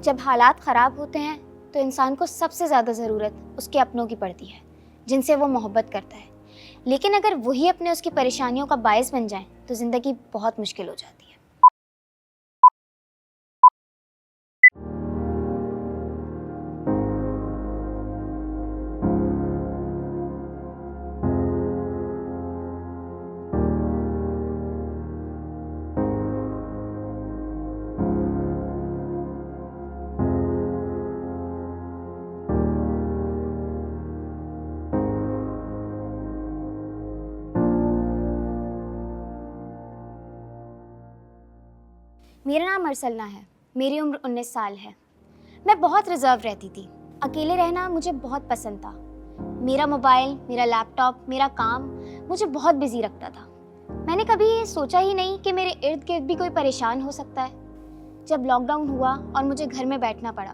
जब हालात ख़राब होते हैं तो इंसान को सबसे ज़्यादा ज़रूरत उसके अपनों की पड़ती है, जिनसे वो मोहब्बत करता है। लेकिन अगर वही अपने उसकी परेशानियों का बायस बन जाएं तो ज़िंदगी बहुत मुश्किल हो जाती है। मेरा नाम अरसलना है। मेरी उम्र 19 साल है। मैं बहुत रिजर्व रहती थी। अकेले रहना मुझे बहुत पसंद था। मेरा मोबाइल, मेरा लैपटॉप, मेरा काम मुझे बहुत बिजी रखता था। मैंने कभी ये सोचा ही नहीं कि मेरे इर्द गिर्द भी कोई परेशान हो सकता है। जब लॉकडाउन हुआ और मुझे घर में बैठना पड़ा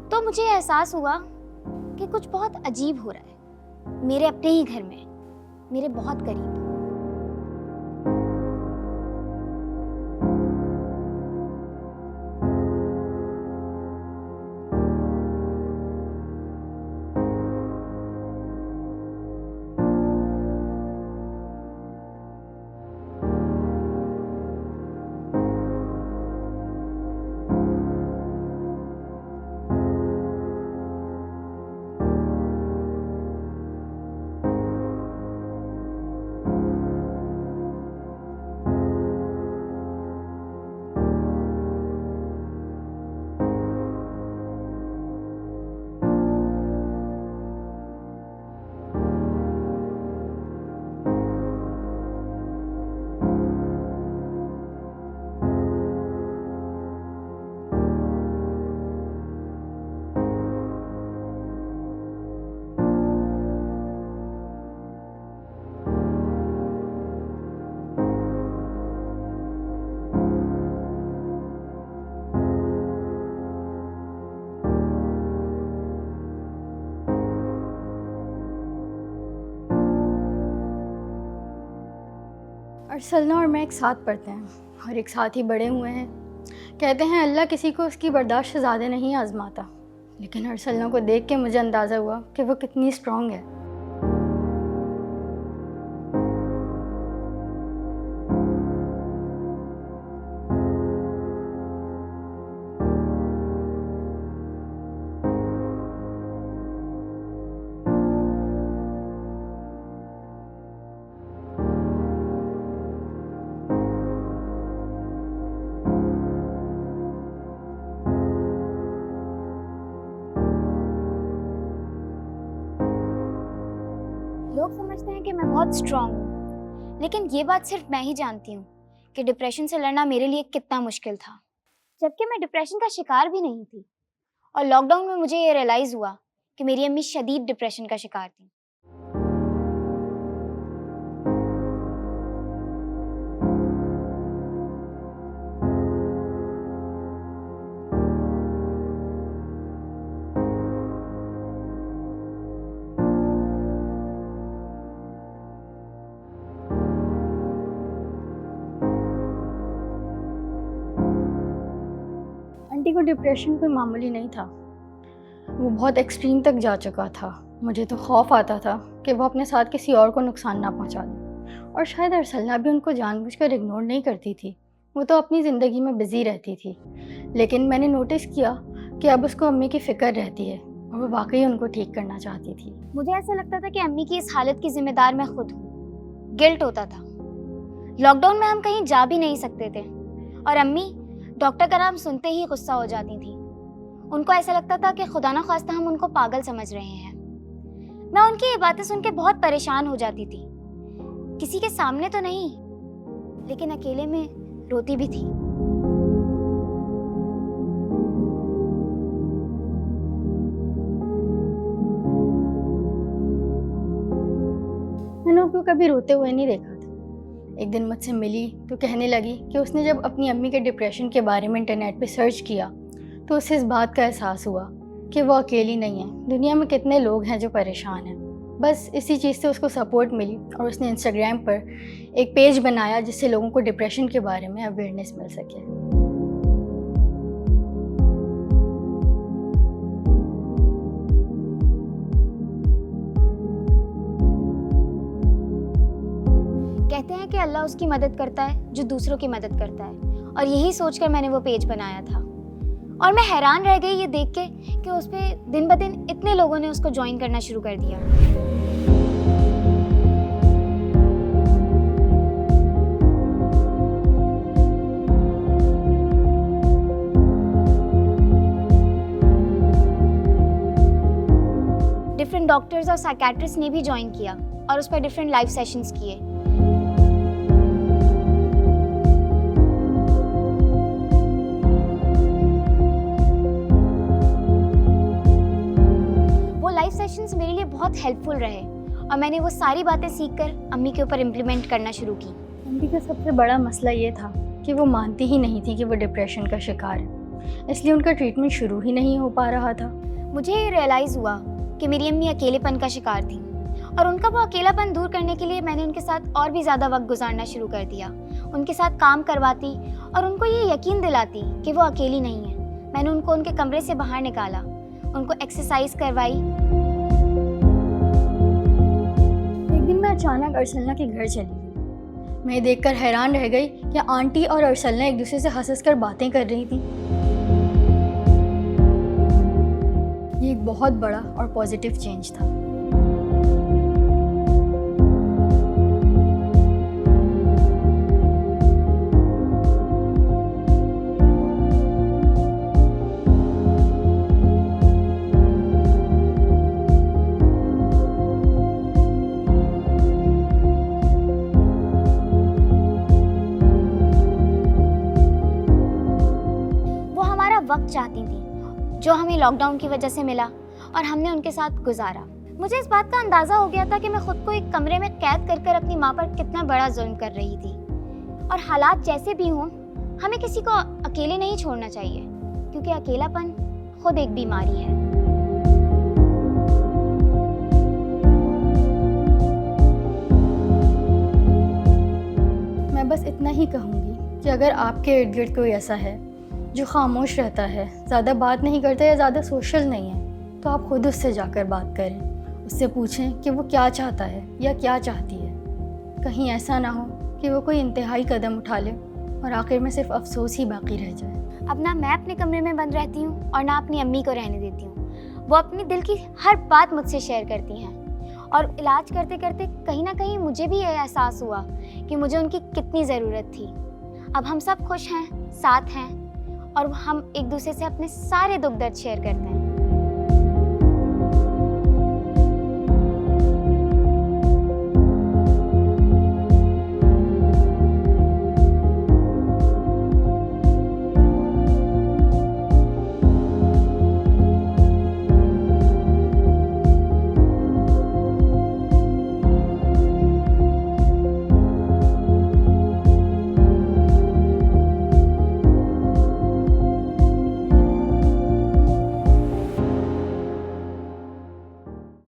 तो मुझे एहसास हुआ कि कुछ बहुत अजीब हो रहा है। मेरे अपने ही घर में, मेरे बहुत करीब। अरसलना और मैं एक साथ पढ़ते हैं और एक साथ ही बड़े हुए हैं। कहते हैं अल्लाह किसी को उसकी बर्दाश्त से ज़्यादा नहीं आजमाता, लेकिन अरसलना को देख के मुझे अंदाज़ा हुआ कि वो कितनी स्ट्रॉन्ग है। लोग समझते हैं कि मैं बहुत स्ट्रांग हूँ, लेकिन ये बात सिर्फ मैं ही जानती हूँ कि डिप्रेशन से लड़ना मेरे लिए कितना मुश्किल था। जबकि मैं डिप्रेशन का शिकार भी नहीं थी। और लॉकडाउन में मुझे ये रियलाइज़ हुआ कि मेरी अम्मी शदीद डिप्रेशन का शिकार थी। आंटी को डिप्रेशन कोई मामूली नहीं था, वो बहुत एक्सट्रीम तक जा चुका था। मुझे तो खौफ आता था कि वो अपने साथ किसी और को नुकसान ना पहुंचा दे। और शायद अरसलना भी उनको जानबूझकर इग्नोर नहीं करती थी, वो तो अपनी ज़िंदगी में बिज़ी रहती थी। लेकिन मैंने नोटिस किया कि अब उसको अम्मी की फ़िक्र रहती है और वो वाकई उनको ठीक करना चाहती थी। मुझे ऐसा लगता था कि अम्मी की इस हालत की जिम्मेदार मैं खुद हूँ। गिल्ट होता था। लॉकडाउन में हम कहीं जा भी नहीं सकते थे और अम्मी डॉक्टर का नाम सुनते ही गुस्सा हो जाती थी। उनको ऐसा लगता था कि खुदा ना ख्वास्ता हम उनको पागल समझ रहे हैं। मैं उनकी ये बातें सुन के बहुत परेशान हो जाती थी। किसी के सामने तो नहीं, लेकिन अकेले में रोती भी थी। मैंने उसको कभी रोते हुए नहीं देखा था। एक दिन मुझसे मिली तो कहने लगी कि उसने जब अपनी अम्मी के डिप्रेशन के बारे में इंटरनेट पे सर्च किया तो उसे इस बात का एहसास हुआ कि वो अकेली नहीं है, दुनिया में कितने लोग हैं जो परेशान हैं। बस इसी चीज़ से उसको सपोर्ट मिली और उसने इंस्टाग्राम पर एक पेज बनाया जिससे लोगों को डिप्रेशन के बारे में अवेयरनेस मिल सके। कहते हैं कि अल्लाह उसकी मदद करता है जो दूसरों की मदद करता है, और यही सोचकर मैंने वो पेज बनाया था। और मैं हैरान रह गई ये देख के कि उस पे दिन ब दिन इतने लोगों ने उसको ज्वाइन करना शुरू कर दिया। डिफरेंट डॉक्टर्स और साइकेट्रिस्ट ने भी ज्वाइन किया और उस पर डिफरेंट लाइव सेशंस किए। वो लाइव सेशंस मेरे लिए बहुत हेल्पफुल रहे और मैंने वो सारी बातें सीखकर अम्मी के ऊपर इम्प्लीमेंट करना शुरू की। अम्मी का सबसे बड़ा मसला ये था कि वो मानती ही नहीं थी कि वो डिप्रेशन का शिकार है, इसलिए उनका ट्रीटमेंट शुरू ही नहीं हो पा रहा था। मुझे ये रियलाइज़ हुआ कि मेरी अम्मी अकेलेपन का शिकार थी और उनका वो अकेलापन दूर करने के लिए मैंने उनके साथ और भी ज़्यादा वक्त गुजारना शुरू कर दिया। उनके साथ काम करवाती और उनको ये यकीन दिलाती कि वो अकेली नहीं है। मैंने उनको उनके कमरे से बाहर निकाला, उनको एक्सरसाइज करवाई। एक दिन मैं अचानक अरसलना के घर चली गई। मैं देखकर हैरान रह गई कि आंटी और अरसलना एक दूसरे से हंस कर बातें कर रही थी। ये एक बहुत बड़ा और पॉजिटिव चेंज था। वो हमारा वक्त चाहती थी जो हमें लॉकडाउन की वजह से मिला और हमने उनके साथ गुजारा। मुझे इस बात का अंदाज़ा हो गया था कि मैं खुद को एक कमरे में कैद कर अपनी माँ पर कितना बड़ा जुल्म कर रही थी। और हालात जैसे भी हों, हमें किसी को अकेले नहीं छोड़ना चाहिए, क्योंकि अकेलापन खुद एक बीमारी है। मैं बस इतना ही कहूँगी कि अगर आपके इर्द गिर्द कोई ऐसा है जो खामोश रहता है, ज़्यादा बात नहीं करता या ज़्यादा सोशल नहीं है, तो आप खुद उससे जाकर बात करें। उससे पूछें कि वो क्या चाहता है या क्या चाहती है। कहीं ऐसा ना हो कि वो कोई इंतहाई कदम उठा ले और आखिर में सिर्फ अफसोस ही बाकी रह जाए। अब ना मैं अपने कमरे में बंद रहती हूँ और ना अपनी अम्मी को रहने देती हूँ। वो अपनी दिल की हर बात मुझसे शेयर करती हैं और इलाज करते करते कहीं ना कहीं मुझे भी ये एहसास हुआ कि मुझे उनकी कितनी ज़रूरत थी। अब हम सब खुश हैं, साथ हैं और हम एक दूसरे से अपने सारे दुख दर्द शेयर करते हैं।